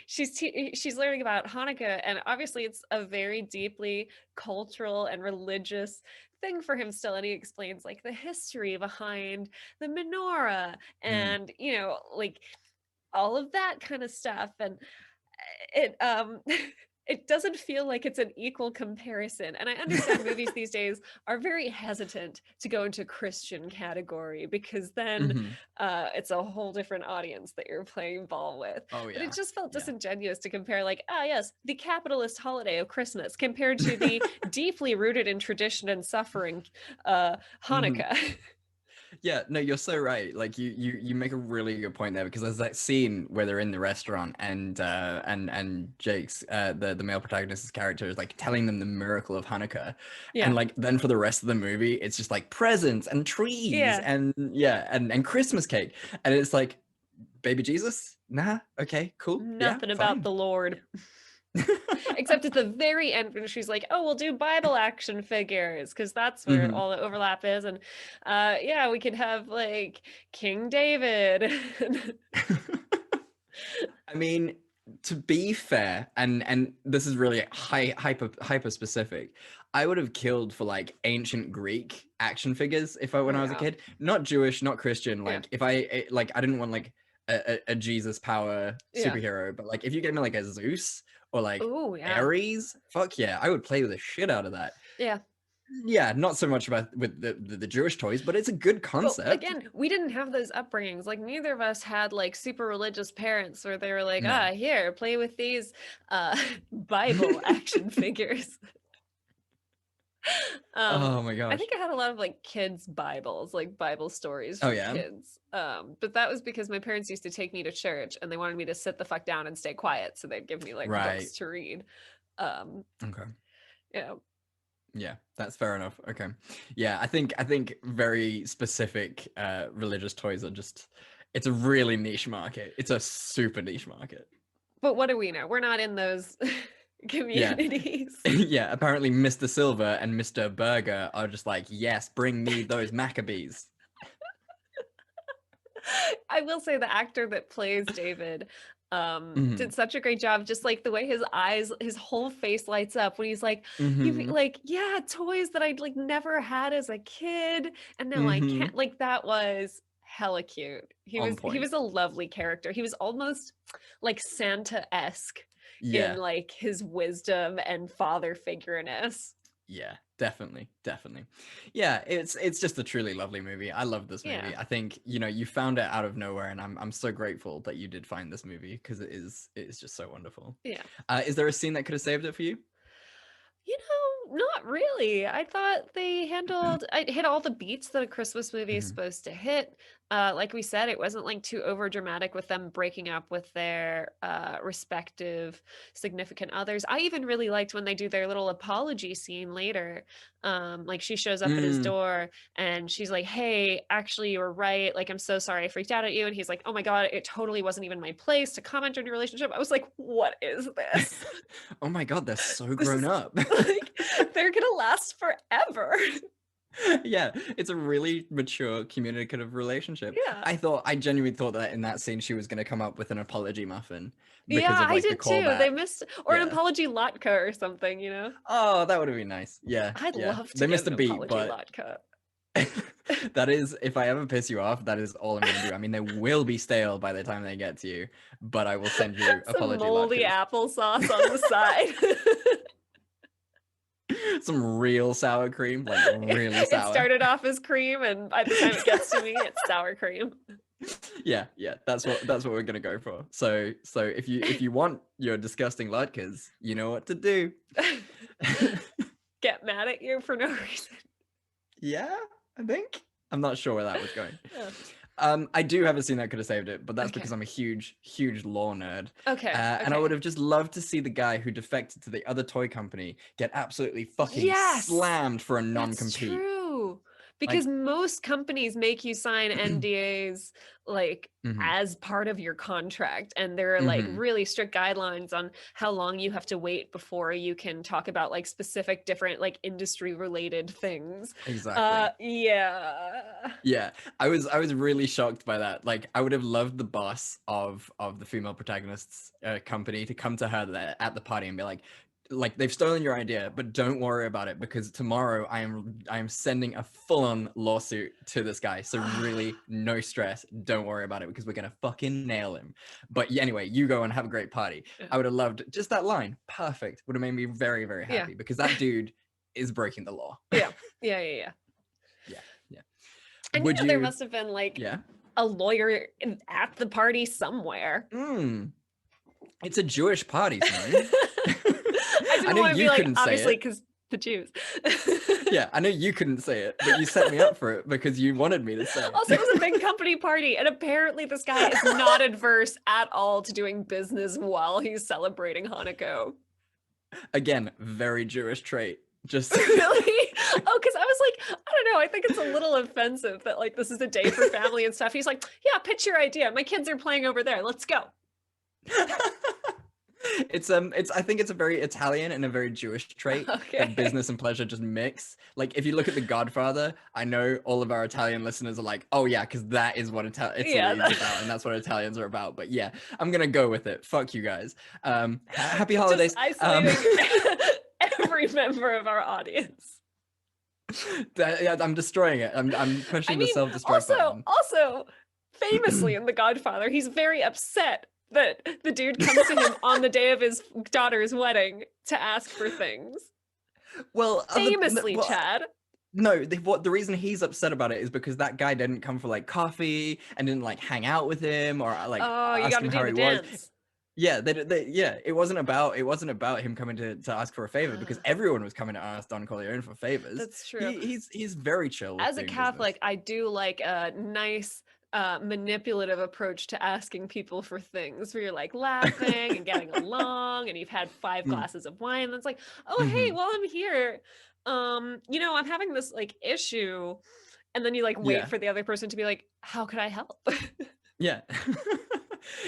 she's learning about Hanukkah, and obviously it's a very deeply cultural and religious thing for him still, and he explains like the history behind the menorah and you know, like all of that kind of stuff. And it it doesn't feel like it's an equal comparison. And I understand movies these days are very hesitant to go into Christian category because then it's a whole different audience that you're playing ball with. Oh, But yeah. it just felt disingenuous to compare like, yes, the capitalist holiday of Christmas compared to the deeply rooted in tradition and suffering Hanukkah. Yeah, no, you're so right. Like you make a really good point there, because there's that scene where they're in the restaurant and Jake's the male protagonist's character is like telling them the miracle of Hanukkah. Yeah. And like then for the rest of the movie it's just like presents and trees and Christmas cake. And it's like, baby Jesus? Nah, okay, cool. Nothing yeah, about fine. the Lord. Except at the very end when she's like, oh, we'll do Bible action figures because that's where all the overlap is. And yeah, we could have like King David. I mean, to be fair, and this is really hyper specific, I would have killed for like ancient Greek action figures if when I was a kid. Not Jewish, not Christian. Like if I didn't want like a Jesus power superhero, but like if you gave me like a Zeus or like Ares, fuck yeah, I would play with the shit out of that. Yeah, not so much about with the Jewish toys, but it's a good concept. But again, we didn't have those upbringings. Like neither of us had like super religious parents where they were like, here, play with these Bible action figures. Oh my gosh. I think I had a lot of like kids' Bibles, like Bible stories Oh, for yeah? kids. But that was because my parents used to take me to church and they wanted me to sit the fuck down and stay quiet. So they'd give me like books to read. Okay. Yeah. Yeah, that's fair enough. Okay. Yeah, I think very specific religious toys are just, it's a really niche market. It's a super niche market. But what do we know? We're not in those communities. Yeah, apparently Mr. Silver and Mr. Burger are just like, yes, bring me those Maccabees. I will say the actor that plays David did such a great job. Just like the way his eyes, his whole face lights up when he's like, like, yeah, toys that I'd like never had as a kid, and now I can't. Like that was hella cute. He was a lovely character. He was almost like Santa-esque in like his wisdom and father figure-ness. Yeah, definitely. Yeah, it's just a truly lovely movie. I love this movie. I think, you know, you found it out of nowhere, and I'm so grateful that you did find this movie because it's just so wonderful. Yeah. Is there a scene that could have saved it for you? You know, not really. I thought they hit all the beats that a Christmas movie is supposed to hit. Like we said, it wasn't like too over dramatic with them breaking up with their respective significant others. I even really liked when they do their little apology scene later. Like she shows up at his door and she's like, hey, actually you were right. Like, I'm so sorry I freaked out at you. And he's like, oh my God, it totally wasn't even my place to comment on your relationship. I was like, what is this? Oh my God, they're so grown up. Like, they're gonna last forever. Yeah, it's a really mature communicative relationship. Yeah. I genuinely thought that in that scene she was going to come up with an apology muffin because Yeah, of like I did the too. callback. They missed, or an apology latke or something, you know? Oh, that would have been nice. Yeah. I'd love to They get missed an a beat, apology but latke. that is, if I ever piss you off, that is all I'm going to do. I mean, they will be stale by the time they get to you, but I will send you apology Some moldy latkes. applesauce on the side. Some real sour cream, like really sour. It started off as cream, and by the time it gets to me, it's sour cream. Yeah, that's what we're gonna go for. So if you want your disgusting latkes, you know what to do. Get mad at you for no reason. Yeah, I think. I'm not sure where that was going. Yeah. I do have a scene that could have saved it, but that's Okay. because I'm a huge law nerd. Okay. And I would have just loved to see the guy who defected to the other toy company get absolutely fucking Yes! slammed for a That's non-compete. true. Because most companies make you sign NDAs like Mhm. as part of your contract, and there are like Mhm. really strict guidelines on how long you have to wait before you can talk about like specific different like industry related things. Exactly. Yeah. I was really shocked by that. Like, I would have loved the boss of the female protagonist's company to come to her at the party and be like, they've stolen your idea, but don't worry about it, because tomorrow I am sending a full-on lawsuit to this guy. So really, no stress. Don't worry about it, because we're gonna fucking nail him. But yeah, anyway, you go and have a great party. I would have loved just that line. Perfect. Would have made me very, very happy, because that dude is breaking the law. Yeah. Yeah. And Would there must have been like Yeah. a lawyer at the party somewhere. It's a Jewish party, Simone. I didn't know want to you be like, couldn't say obviously, it. because the Jews. Yeah, I know you couldn't say it, but you set me up for it because you wanted me to say it. Also, it was a big company party, and apparently this guy is not adverse at all to doing business while he's celebrating Hanukkah. Again, very Jewish trait. Just Really? Oh, because I was like, I don't know, I think it's a little offensive that like this is a day for family and stuff. He's like, yeah, pitch your idea. My kids are playing over there. Let's go. I think it's a very Italian and a very Jewish trait that business and pleasure just mix. Like, if you look at The Godfather, I know all of our Italian listeners are like, oh yeah, because that is what Italy is about, and that's what Italians are about. But yeah, I'm gonna go with it. Fuck you guys. Happy holidays. Just isolating every member of our audience. Yeah, I'm destroying it. I'm pushing the self-destruct button. Also, famously in The Godfather, he's very upset that the dude comes to him on the day of his daughter's wedding to ask for things. Well, famously, Chad. No, the reason he's upset about it is because that guy didn't come for like coffee and didn't like hang out with him or like ask him how he was. Yeah, it wasn't about him coming to ask for a favor, because everyone was coming to ask Don Corleone for favors. That's true. He's very chill. As a Catholic, I do like a nice manipulative approach to asking people for things, where you're like laughing and getting along, and you've had 5 glasses of wine. That's like, oh hey, while I'm here, I'm having this like issue, and then you like wait for the other person to be like, how could I help? Yeah.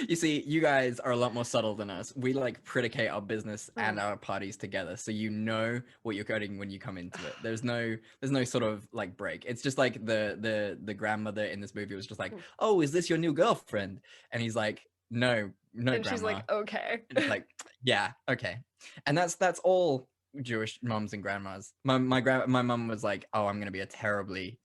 You see, you guys are a lot more subtle than us. We like predicate our business and our parties together, so you know what you're getting when you come into it. There's no sort of like break. It's just like the grandmother in this movie was just like, oh, is this your new girlfriend? And he's like, no, and grandma. She's like, okay. And it's like, yeah, okay. And that's all Jewish moms and grandmas. My mom was like, oh, I'm gonna be a terribly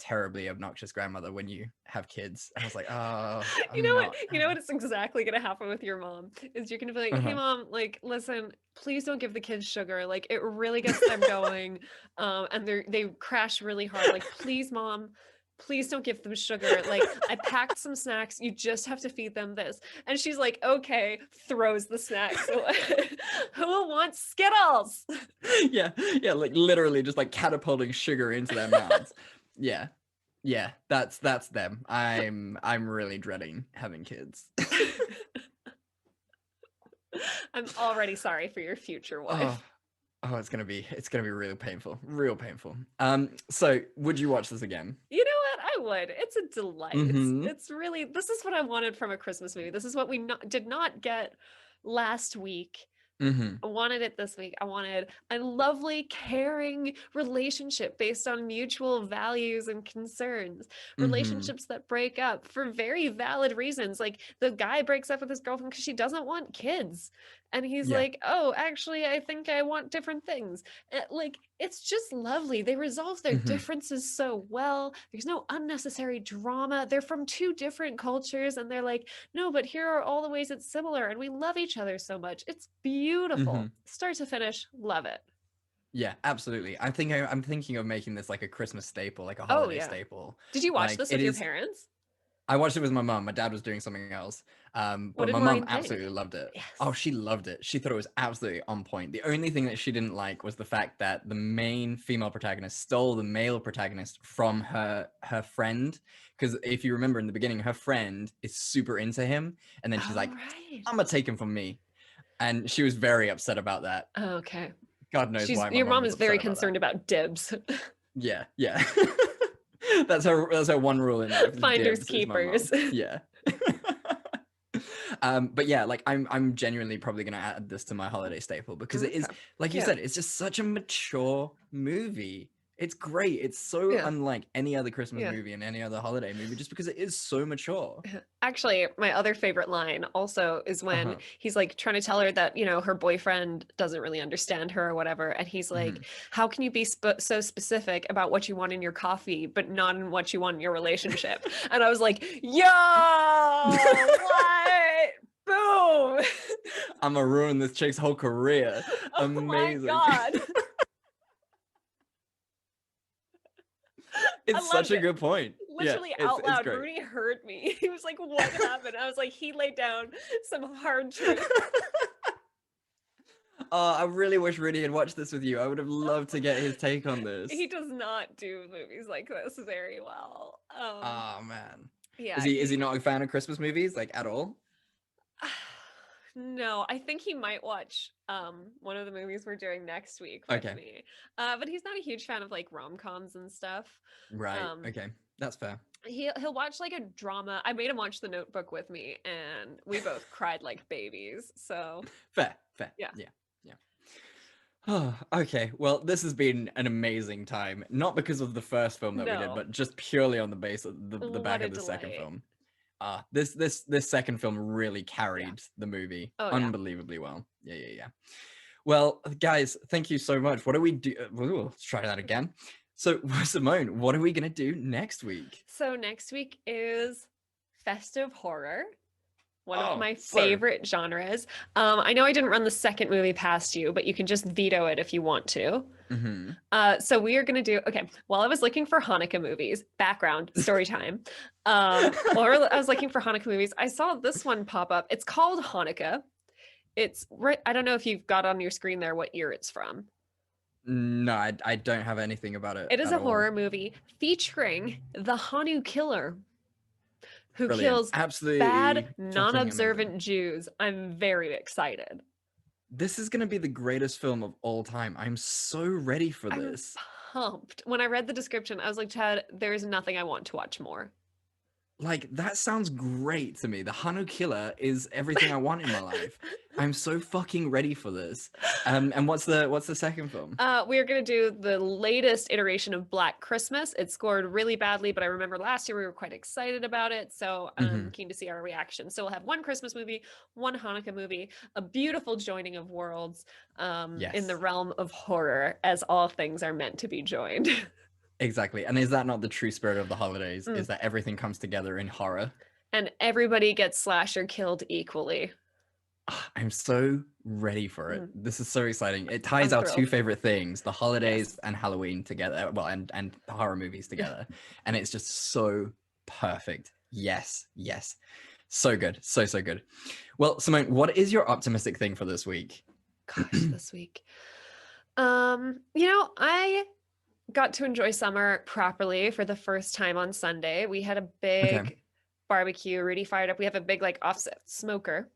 obnoxious grandmother when you have kids. I was like, oh, you know what is exactly gonna happen with your mom is you're gonna be like, hey mom, like listen, please don't give the kids sugar, like it really gets them going, and they crash really hard, like please mom, please don't give them sugar, like I packed some snacks, you just have to feed them this. And she's like, okay, throws the snacks away. Who wants Skittles? Yeah, like literally just like catapulting sugar into their mouths. Yeah, that's them. I'm really dreading having kids. I'm already sorry for your future wife. Oh, it's gonna be real painful. So would you watch this again? You know what? I would. It's a delight. It's really, this is what I wanted from a Christmas movie. This is what we did not get last week. I wanted it this week. I wanted a lovely, caring relationship based on mutual values and concerns. Relationships that break up for very valid reasons. Like the guy breaks up with his girlfriend because she doesn't want kids. And he's like, oh, actually, I think I want different things. Like, it's just lovely. They resolve their differences so well. There's no unnecessary drama. They're from 2 different cultures, and they're like, no, but here are all the ways it's similar, and we love each other so much. It's beautiful. Start to finish, love it. Yeah, absolutely. I'm thinking of making this like a Christmas staple, like a holiday staple. Did you watch this with your parents? I watched it with my mom. My dad was doing something else. What But did my Maureen mom think? absolutely loved it. Yes. Oh, she loved it. She thought it was absolutely on point. The only thing that she didn't like was the fact that the main female protagonist stole the male protagonist from her friend. Because if you remember in the beginning, her friend is super into him, and then she's like, right. "I'm gonna take him from me," and she was very upset about that. Okay. God knows why. Your mom was is very upset about concerned about dibs. that. Yeah. That's her one rule in life. Finders Dibs is my mom. keepers. Yeah. But yeah, like I'm genuinely probably gonna add this to my holiday staple because it is, Okay. like you Yeah. said, it's just such a mature movie. It's great. It's so Yeah. unlike any other Christmas Yeah. movie and any other holiday movie, just because it is so mature. Actually, my other favorite line also is when Uh-huh. he's like trying to tell her that, you know, her boyfriend doesn't really understand her or whatever. And he's like, Mhm. how can you be so specific about what you want in your coffee, but not in what you want in your relationship? And I was like, yo, what? Boom. I'm gonna ruin this chick's whole career. Oh Amazing. my God. It's such loved a it. good point. Literally yeah, out loud, great. Rudy heard me. He was like, what happened? I was like, he laid down some hard truth. Oh, I really wish Rudy had watched this with you. I would have loved to get his take on this. He does not do movies like this very well. Oh man. Yeah. Is he not a fan of Christmas movies, like, at all? No, I think he might watch one of the movies we're doing next week with Okay. me. But he's not a huge fan of like rom-coms and stuff. Right. Okay. That's fair. He'll watch like a drama. I made him watch The Notebook with me, and we both cried like babies. So Fair. Yeah. Oh, okay. Well, this has been an amazing time. Not because of the first film that we did, No. but just purely on the base of the What back a of the second delight. film. This second film really carried the movie Oh, yeah. unbelievably well. Yeah. Well, guys, thank you so much. What do we do? Let's try that again. So, Simone, what are we gonna do next week? So next week is festive horror. One Oh, of my so- favorite genres. I know I didn't run the second movie past you, but you can just veto it if you want to. Mm-hmm. So we are going to do, okay, while I was looking for Hanukkah movies, background, story time. While I was looking for Hanukkah movies, I saw this one pop up. It's called Hanukkah. It's right, I don't know if you've got on your screen there what year it's from. No, I don't have anything about it. It is at a all. horror movie featuring the Hanu killer, who Brilliant. kills Absolutely bad, fucking amazing. non-observant Jews. I'm very excited. This is gonna be the greatest film of all time. I'm so ready for I'm this. pumped. When I read the description, I was like, Chad, there is nothing I want to watch more. Like, that sounds great to me. The Hanu Killer is everything I want in my life. I'm so fucking ready for this. And what's the second film? We are going to do the latest iteration of Black Christmas. It scored really badly, but I remember last year we were quite excited about it. So I'm keen to see our reaction. So we'll have one Christmas movie, one Hanukkah movie, a beautiful joining of worlds in Yes. the realm of horror, as all things are meant to be joined. Exactly. And is that not the true spirit of the holidays? Is that everything comes together in horror? And everybody gets slasher killed equally. I'm so ready for it. This is so exciting. It ties I'm our two thrilled. favorite things, the holidays and Halloween together. Well, and horror movies together. And it's just so perfect. Yes. So good. So good. Well, Simone, what is your optimistic thing for this week? Gosh, this week. I got to enjoy summer properly for the first time on Sunday. We had a big barbecue. Rudy fired up. We have a big like offset smoker.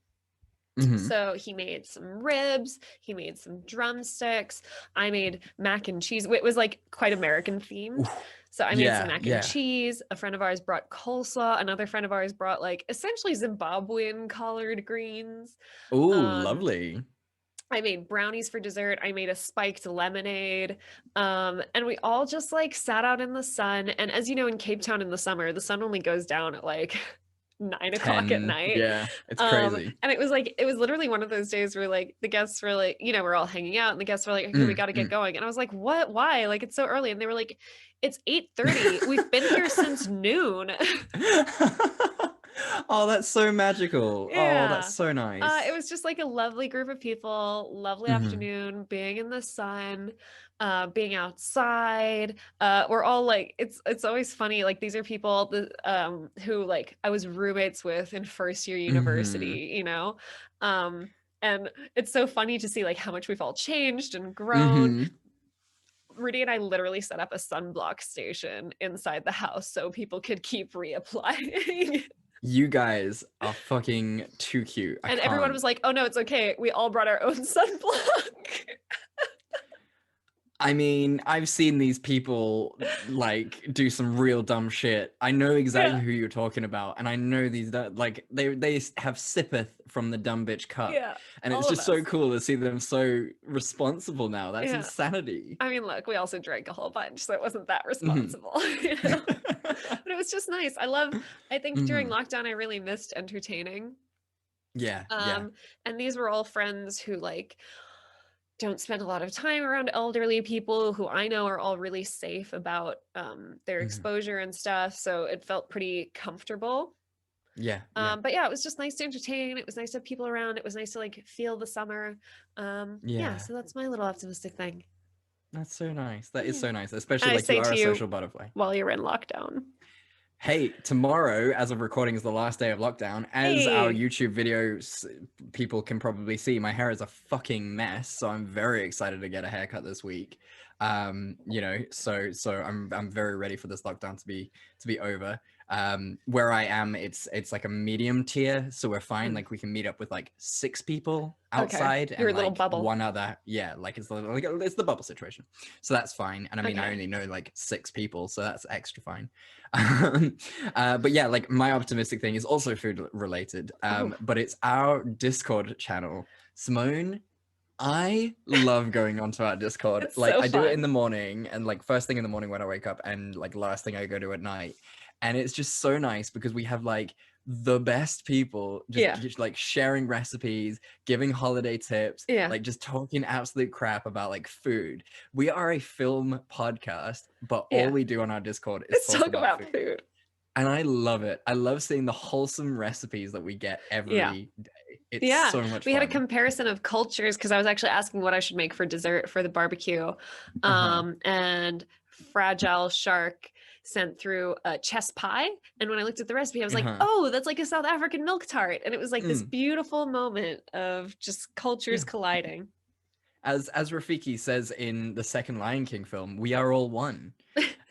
So he made some ribs, he made some drumsticks, I made mac and cheese. It was like quite American themed. So I made some mac and cheese. A friend of ours brought coleslaw. Another friend of ours brought like essentially Zimbabwean collard greens. Oh, lovely. I made brownies for dessert. I made a spiked lemonade. And we all just like sat out in the sun. And as you know, in Cape Town in the summer, the sun only goes down at like 9 o'clock at 10, night. Yeah, it's crazy. And it was literally one of those days where like the guests were like, we're all hanging out and the guests were like, okay, we got to get going. And I was like, what? Why? Like, it's so early. And they were like, it's 8:30. We've been here since noon. Oh, that's so magical. Yeah. Oh, that's so nice. It was just like a lovely group of people, lovely afternoon, being in the sun, being outside. We're all like, it's always funny. Like these are people that, who like I was roommates with in first year university, you know? And it's so funny to see like how much we've all changed and grown. Rudy and I literally set up a sunblock station inside the house so people could keep reapplying. You guys are fucking too cute. And everyone was like, oh no, it's okay. We all brought our own sunblock. I mean, I've seen these people like do some real dumb shit. I know exactly who you're talking about, and I know these like they have sippeth from the dumb bitch cup, and it's just so cool to see them so responsible now. That's insanity. I mean, look, we also drank a whole bunch, so it wasn't that responsible, you know? But it was just nice. I think during lockdown, I really missed entertaining. Yeah. And these were all friends who like don't spend a lot of time around elderly people who I know are all really safe about their exposure and stuff. So it felt pretty comfortable. Yeah. But yeah, it was just nice to entertain. It was nice to have people around. It was nice to like feel the summer. Yeah. So that's my little optimistic thing. That's so nice. That is so nice, especially like you are a social butterfly. While you're in lockdown. Hey, tomorrow, as of recording, is the last day of lockdown. As our YouTube videos, people can probably see, my hair is a fucking mess. So I'm very excited to get a haircut this week. You know, so I'm very ready for this lockdown to be over. Where I am, it's like a medium tier, so we're fine. Like we can meet up with like 6 people outside and your like little bubble. one other. Yeah, like it's the bubble situation, so that's fine. And I mean, I only know like 6 people, so that's extra fine. But yeah, like my optimistic thing is also food related, but it's our Discord channel. Simone, I love going onto our Discord. It's like so I do it fun. in the morning, and like first thing in the morning when I wake up, and like last thing I go to at night. And it's just so nice because we have like the best people just like sharing recipes, giving holiday tips, like just talking absolute crap about like food. We are a film podcast, but all we do on our Discord is talk about food. And I love it. I love seeing the wholesome recipes that we get every day. It's so much fun. We had a comparison of cultures because I was actually asking what I should make for dessert for the barbecue. And Fragile Shark sent through a chess pie, and when I looked at the recipe I was like, oh, that's like a South African milk tart, and it was like this beautiful moment of just cultures colliding. As Rafiki says in the second Lion King film, we are all one.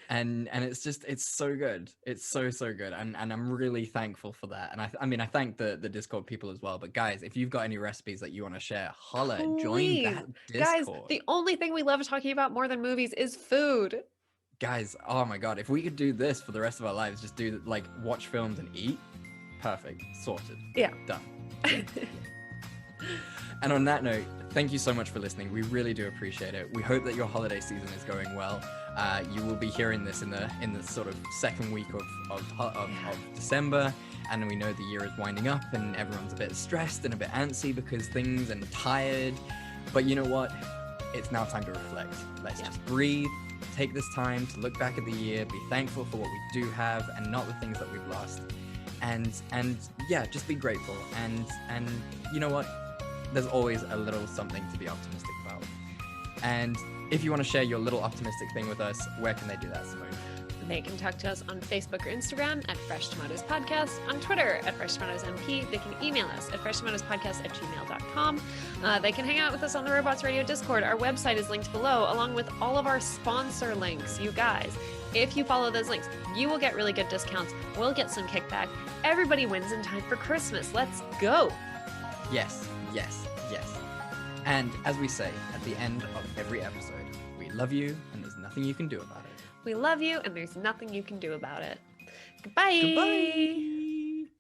and it's so good. It's so good, and I'm really thankful for that. And I mean I thank the Discord people as well. But guys, if you've got any recipes that you want to share, holla, join that Discord. Guys, the only thing we love talking about more than movies is food. Guys, oh my god, if we could do this for the rest of our lives, just do like watch films and eat, perfect, sorted, done. And on that note, thank you so much for listening. We really do appreciate it. We hope that your holiday season is going well. You will be hearing this in the sort of second week of December, and we know the year is winding up and everyone's a bit stressed and a bit antsy because things and tired. But you know what? It's now time to reflect. Let's just breathe. Take this time to look back at the year, be thankful for what we do have and not the things that we've lost, and yeah, just be grateful. And you know what? There's always a little something to be optimistic about. And if you want to share your little optimistic thing with us, where can they do that, Simone? They can talk to us on Facebook or Instagram at Fresh Tomatoes Podcast, on Twitter at Fresh Tomatoes MP. They can email us at freshtomatoespodcast@gmail.com. They can hang out with us on the Robots Radio Discord. Our website is linked below, along with all of our sponsor links. You guys, if you follow those links, you will get really good discounts. We'll get some kickback. Everybody wins in time for Christmas. Let's go. Yes. And as we say at the end of every episode, we love you and there's nothing you can do about it. We love you, and there's nothing you can do about it. Goodbye. Goodbye.